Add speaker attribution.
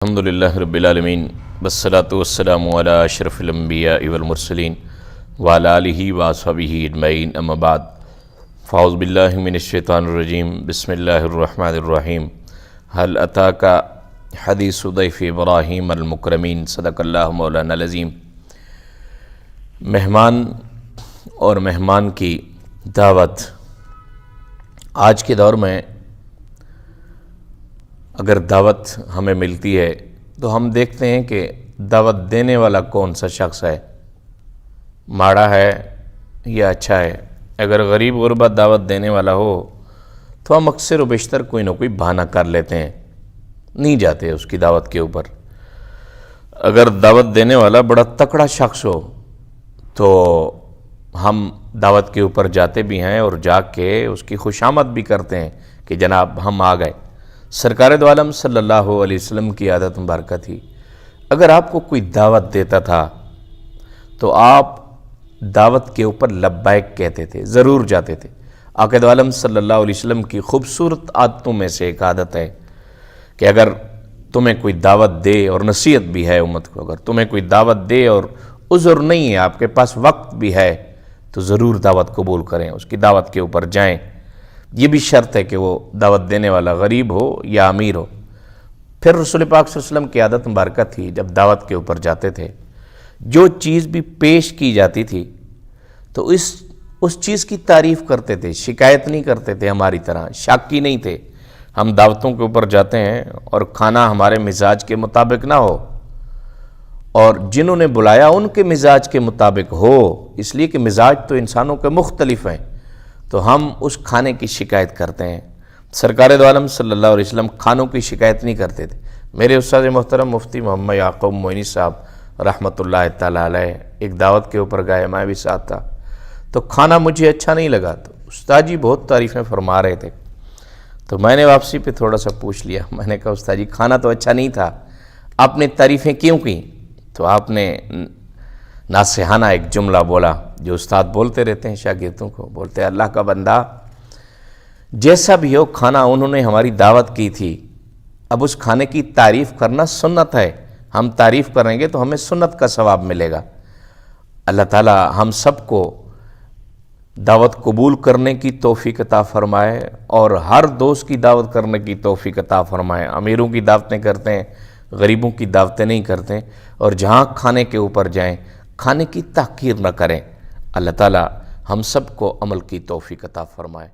Speaker 1: الحمدللہ رب العالمین والصلاة والسلام علی اشرف الانبیاء والمرسلین وعلی آلہ واصحابہ اجمعین اما بعد فاعوذ باللہ من الشیطان الرجیم بسم اللہ الرحمن الرحیم هل اتاک حدیث ضیف ابراہیم المکرمین صدق اللہ مولانا العظیم۔ مہمان اور مہمان کی دعوت آج کے دور میں اگر دعوت ہمیں ملتی ہے تو ہم دیکھتے ہیں کہ دعوت دینے والا کون سا شخص ہے، ماڑا ہے یا اچھا ہے۔ اگر غریب غربا دعوت دینے والا ہو تو ہم اکثر و بیشتر کوئی نہ کوئی بہانہ کر لیتے ہیں، نہیں جاتے اس کی دعوت کے اوپر۔ اگر دعوت دینے والا بڑا تکڑا شخص ہو تو ہم دعوت کے اوپر جاتے بھی ہیں اور جا کے اس کی خوشامد بھی کرتے ہیں کہ جناب ہم آ گئے۔ سرکار دو عالم صلی اللہ علیہ وسلم کی عادت مبارکہ تھی، اگر آپ کو کوئی دعوت دیتا تھا تو آپ دعوت کے اوپر لبیک کہتے تھے، ضرور جاتے تھے۔ آقا دو عالم صلی اللہ علیہ وسلم کی خوبصورت عادتوں میں سے ایک عادت ہے کہ اگر تمہیں کوئی دعوت دے، اور نصیحت بھی ہے امت کو، اگر تمہیں کوئی دعوت دے اور عذر نہیں ہے، آپ کے پاس وقت بھی ہے، تو ضرور دعوت قبول کریں، اس کی دعوت کے اوپر جائیں۔ یہ بھی شرط ہے کہ وہ دعوت دینے والا غریب ہو یا امیر ہو۔ پھر رسول پاک صلی اللہ علیہ وسلم کی عادت مبارکہ تھی، جب دعوت کے اوپر جاتے تھے جو چیز بھی پیش کی جاتی تھی تو اس چیز کی تعریف کرتے تھے، شکایت نہیں کرتے تھے، ہماری طرح شاکی نہیں تھے۔ ہم دعوتوں کے اوپر جاتے ہیں اور کھانا ہمارے مزاج کے مطابق نہ ہو، اور جنہوں نے بلایا ان کے مزاج کے مطابق ہو، اس لیے کہ مزاج تو انسانوں کے مختلف ہیں، تو ہم اس کھانے کی شکایت کرتے ہیں۔ سرکار دو عالم صلی اللہ علیہ وسلم کھانوں کی شکایت نہیں کرتے تھے۔ میرے استاد محترم مفتی محمد یعقوب معینی صاحب رحمۃ اللہ تعالیٰ علیہ ایک دعوت کے اوپر گئے، میں بھی ساتھ تھا، تو کھانا مجھے اچھا نہیں لگا، تو استاد جی بہت تعریفیں فرما رہے تھے، تو میں نے واپسی پہ تھوڑا سا پوچھ لیا، میں نے کہا استاد جی کھانا تو اچھا نہیں تھا، آپ نے تعریفیں کیوں کی؟ تو آپ نے ناصحانہ ایک جملہ بولا جو استاد بولتے رہتے ہیں شاگردوں کو، بولتے ہیں اللہ کا بندہ جیسا بھی ہو کھانا انہوں نے ہماری دعوت کی تھی، اب اس کھانے کی تعریف کرنا سنت ہے، ہم تعریف کریں گے تو ہمیں سنت کا ثواب ملے گا۔ اللہ تعالی ہم سب کو دعوت قبول کرنے کی توفیق عطا فرمائے اور ہر دوست کی دعوت کرنے کی توفیق عطا فرمائے۔ امیروں کی دعوتیں کرتے ہیں، غریبوں کی دعوتیں نہیں کرتے، اور جہاں کھانے کے اوپر جائیں کھانے کی تحقیر نہ کریں۔ اللہ تعالی ہم سب کو عمل کی توفیق عطا فرمائے۔